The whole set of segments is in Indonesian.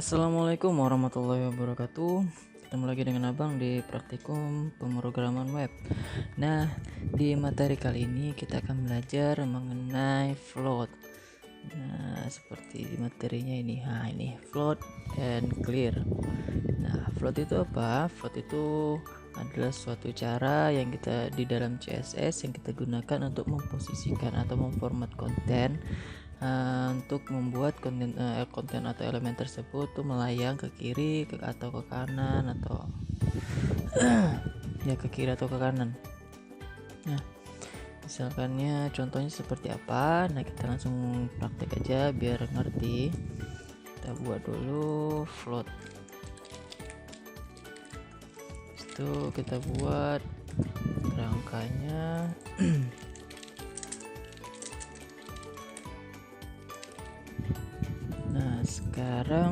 Assalamualaikum warahmatullahi wabarakatuh. Ketemu lagi dengan Abang di praktikum pemrograman web. Nah, di materi kali ini kita akan belajar mengenai float. Nah, seperti di materinya ini. Nah, ini float and clear. Nah, float itu apa? Float itu adalah suatu cara yang kita di dalam CSS yang kita gunakan untuk memposisikan atau memformat konten, untuk membuat konten atau elemen tersebut tuh melayang ke kiri atau ke kanan atau ya ke kiri atau ke kanan. Nah, misalkannya contohnya seperti apa? Nah, kita langsung praktek aja biar ngerti. Kita buat dulu float. Itu kita buat rangkanya. Nah, sekarang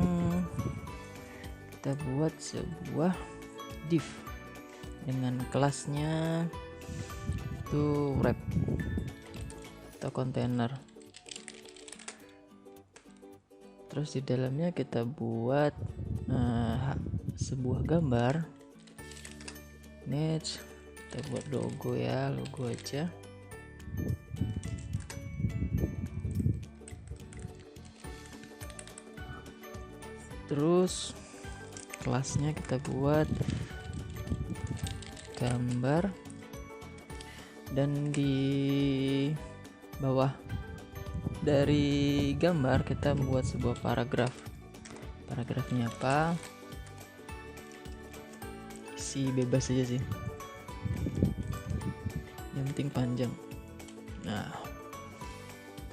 kita buat sebuah div dengan kelasnya itu wrap atau container. Terus di dalamnya kita buat sebuah gambar. Next, kita buat logo ya, logo aja. Terus kelasnya kita buat gambar, dan di bawah dari gambar kita buat sebuah paragraf. Paragrafnya apa? Isi bebas aja sih, yang penting panjang. Nah,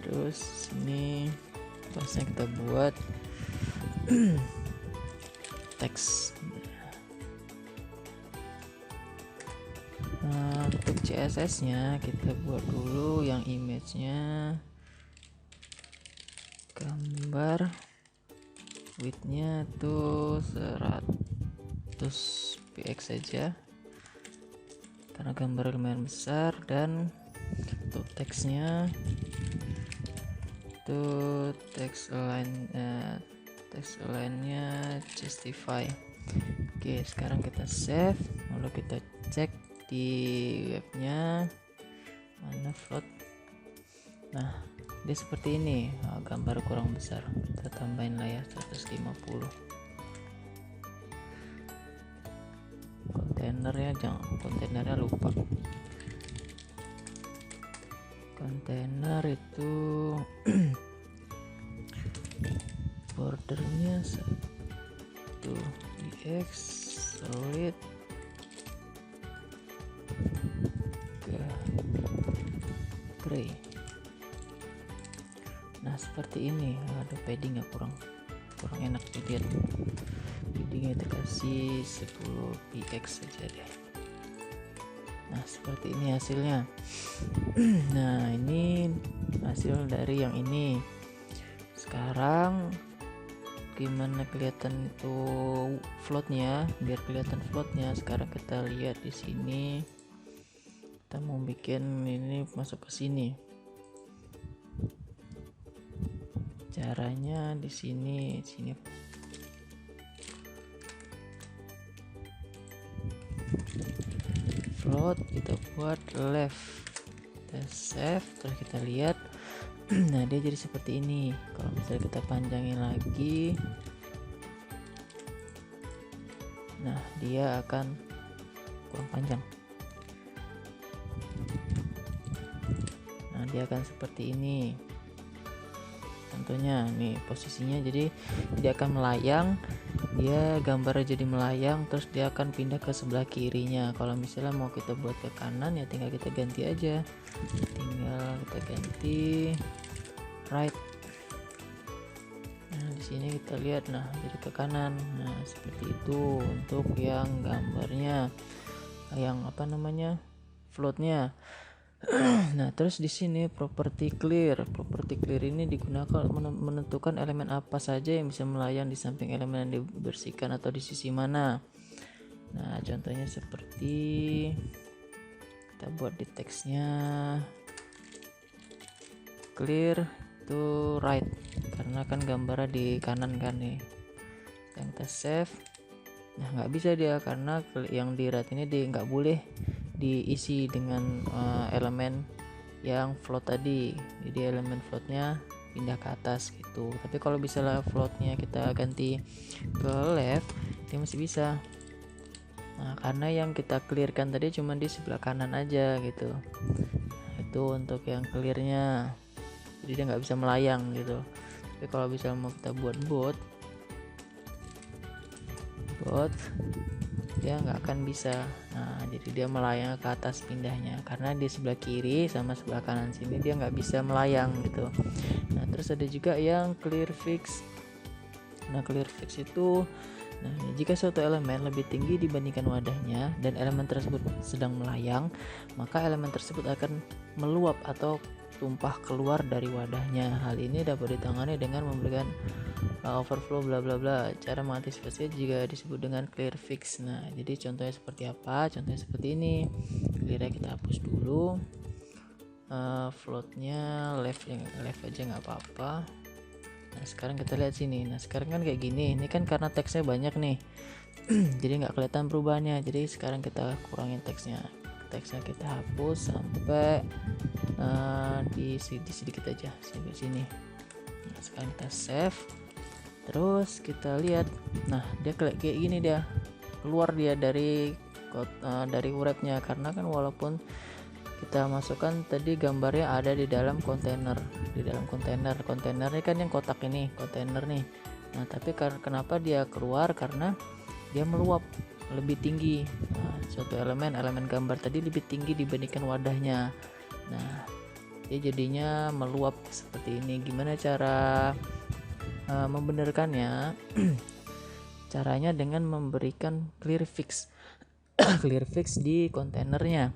terus sini kelasnya kita buat teks. Nah, untuk CSS nya kita buat dulu yang image-nya gambar, width-nya tuh 100 px saja karena gambar lumayan besar. Dan untuk teksnya itu teks align-nya justify. Oke, sekarang kita save, lalu kita cek di webnya mana float. Nah, dia seperti ini. Gambar kurang besar, kita tambahin lah ya 150. Kontainernya lupa. Kontainer itu bordernya 1px solid ke gray. Nah, seperti ini. Ada paddingnya kurang enak dilihat. Paddingnya itu kasih 10px saja deh. Nah, seperti ini hasilnya. Nah, ini hasil dari yang ini. Sekarang gimana kelihatan itu floatnya? Biar kelihatan floatnya, sekarang kita lihat di sini. Kita mau bikin ini masuk ke sini. Caranya di sini. Float kita buat left, kita save, terus kita lihat. Nah, dia jadi seperti ini. Kalau misalnya kita panjangin lagi, nah dia akan kurang panjang. Nah, dia akan seperti ini. Contohnya nih posisinya, jadi dia akan melayang. Dia gambarnya jadi melayang, terus dia akan pindah ke sebelah kirinya. Kalau misalnya mau kita buat ke kanan, ya tinggal kita ganti aja. Tinggal kita ganti right. Nah, di sini kita lihat, nah jadi ke kanan. Nah, seperti itu untuk yang gambarnya, yang floatnya. Nah, terus di sini property clear ini digunakan menentukan elemen apa saja yang bisa melayang di samping elemen yang dibersihkan atau di sisi mana. Nah, contohnya seperti kita buat di teksnya clear to right, karena kan gambarnya di kanan kan nih. kita save. Nah nggak bisa dia karena yang di write ini dia nggak boleh diisi dengan elemen yang float tadi, jadi elemen floatnya pindah ke atas gitu. Tapi kalau misalnya floatnya kita ganti ke left, dia masih bisa. Nah karena yang kita clearkan tadi cuma di sebelah kanan aja gitu. Itu untuk yang clearnya, jadi dia nggak bisa melayang gitu. Tapi kalau misalnya mau kita buat bot dia nggak akan bisa. Nah jadi dia melayang ke atas pindahnya karena di sebelah kiri sama sebelah kanan sini dia nggak bisa melayang gitu. Nah terus ada juga yang clear fix. Nah clear fix itu, nah jika suatu elemen lebih tinggi dibandingkan wadahnya dan elemen tersebut sedang melayang, maka elemen tersebut akan meluap atau tumpah keluar dari wadahnya. Hal ini dapat ditangani dengan memberikan overflow bla bla bla. Cara mengantisipasinya juga disebut dengan clear fix. Nah jadi contohnya seperti apa? Contohnya seperti ini. Clear kita hapus dulu, floatnya left aja nggak apa-apa. Nah sekarang kita lihat sini. Nah sekarang kan kayak gini, ini kan karena teksnya banyak nih jadi nggak kelihatan perubahannya. Jadi sekarang kita kurangin teksnya kita hapus sampai di sedikit aja sampai sini. Nah sekarang kita save, terus kita lihat. Nah dia kayak gini, dia keluar dia dari wrapnya, karena kan walaupun kita masukkan tadi gambarnya ada di dalam kontainer, kontainernya kan yang kotak ini kontainer nih. Nah tapi kenapa dia keluar, karena dia meluap lebih tinggi. Nah, suatu elemen gambar tadi lebih tinggi dibandingkan wadahnya. Nah dia jadinya meluap seperti ini. Gimana cara membenarkannya? Caranya dengan memberikan clear fix clear fix di kontainernya.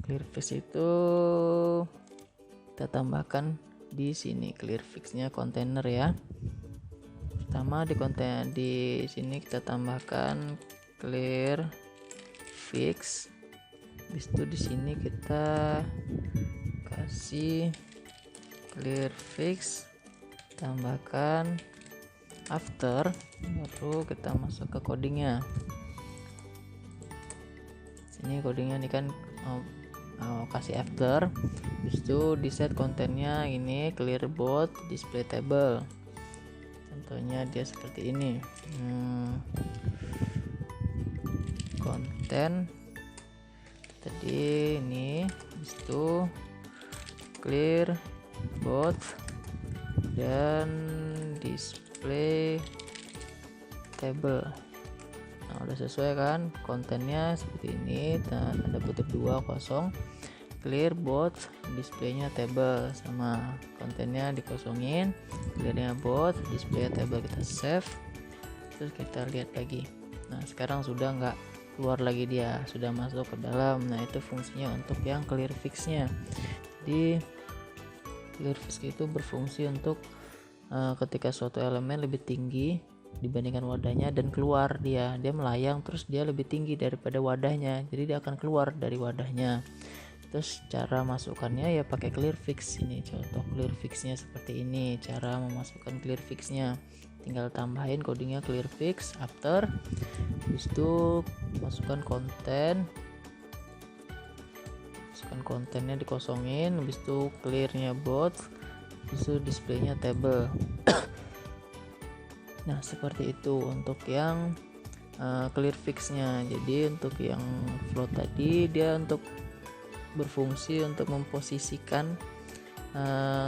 Clear fix itu kita tambahkan di sini, clear fixnya kontainer ya. Pertama di sini kita tambahkan clear fix. Habis itu di sini kita kasih clear fix, tambahkan after, baru kita masuk ke codingnya. Sini codingnya ini kan kasih after, habis itu di set kontennya ini clear both display table. Contohnya dia seperti ini, konten tadi ini, habis itu clear both dan display table. Nah udah sesuai kan kontennya seperti ini, tanda kutip 2 kosong, clear both displaynya table, sama kontennya dikosongin, clearnya both display table. Kita save, terus kita lihat lagi. Nah sekarang sudah nggak keluar lagi, dia sudah masuk ke dalam. Nah itu fungsinya untuk yang clear fixnya. Jadi clear fix itu berfungsi untuk ketika suatu elemen lebih tinggi dibandingkan wadahnya dan keluar, dia melayang, terus dia lebih tinggi daripada wadahnya, jadi dia akan keluar dari wadahnya. Terus cara masukkannya ya pakai clear fix. Ini contoh clear fixnya seperti ini, cara memasukkan clear fixnya, tinggal tambahin codingnya clear fix after, habis itu masukkan kontennya dikosongin, habis itu clearnya both, habis itu displaynya table. Nah seperti itu untuk yang clear fixnya. Jadi untuk yang float tadi dia untuk berfungsi untuk memposisikan,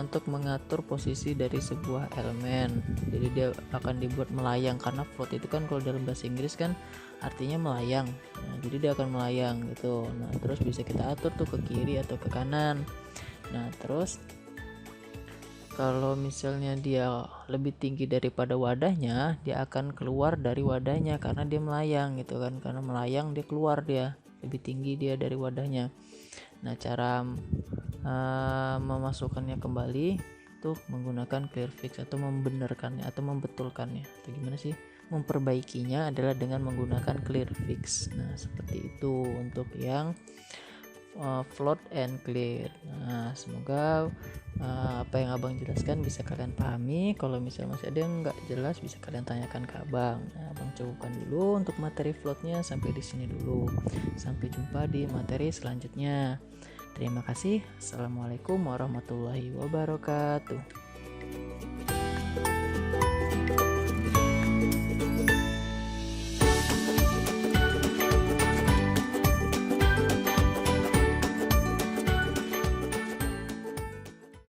untuk mengatur posisi dari sebuah elemen. Jadi dia akan dibuat melayang, karena float itu kan kalau dalam bahasa Inggris kan artinya melayang. Nah, jadi dia akan melayang gitu. Nah terus bisa kita atur tuh ke kiri atau ke kanan. Nah terus kalau misalnya dia lebih tinggi daripada wadahnya, dia akan keluar dari wadahnya karena dia melayang gitu kan. Karena melayang dia keluar, dia lebih tinggi dia dari wadahnya. Nah cara memasukkannya kembali itu menggunakan clear fix, atau membenarkannya atau membetulkannya, atau gimana sih, memperbaikinya adalah dengan menggunakan clear fix. Nah seperti itu untuk yang float and clear. Nah, semoga apa yang abang jelaskan bisa kalian pahami. Kalau misalnya masih ada yang nggak jelas bisa kalian tanyakan ke abang. Nah, abang cukupkan dulu untuk materi floatnya sampai di sini dulu. Sampai jumpa di materi selanjutnya. Terima kasih. Assalamualaikum warahmatullahi wabarakatuh.